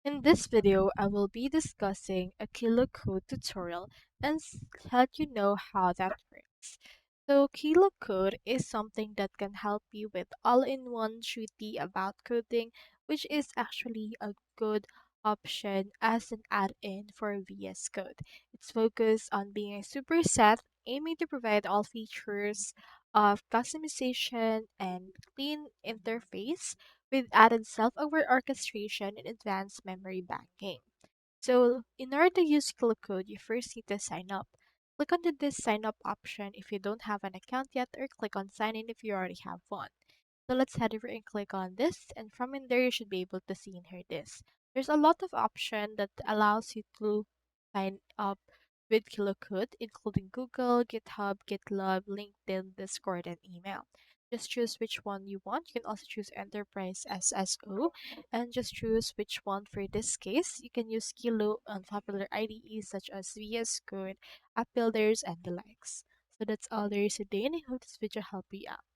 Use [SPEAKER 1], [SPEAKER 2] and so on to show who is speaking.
[SPEAKER 1] In this video, I will be discussing a Kilo Code tutorial and let you know how that works. So Kilo Code is something that can help you with all-in-one treaty about coding, which is actually a good option as an add-in for VS Code. It's focused on being a superset, aiming to provide all features of customization and clean interface with added self-aware orchestration and advanced memory banking. So in order to use Kilo Code, you first need to sign up. Click on this sign up option if you don't have an account yet, or click on sign in if you already have one. So let's head over and click on this, and from in there you should be able to see in here this. There's a lot of option that allows you to sign up with KiloCode, including Google, GitHub, GitLab, LinkedIn, Discord, and email. Just choose which one you want. You can also choose Enterprise SSO and just choose which one for this case. You can use Kilo on popular IDEs such as VS Code, App Builders, and the likes. So that's all there is today, and I hope this video helped you out.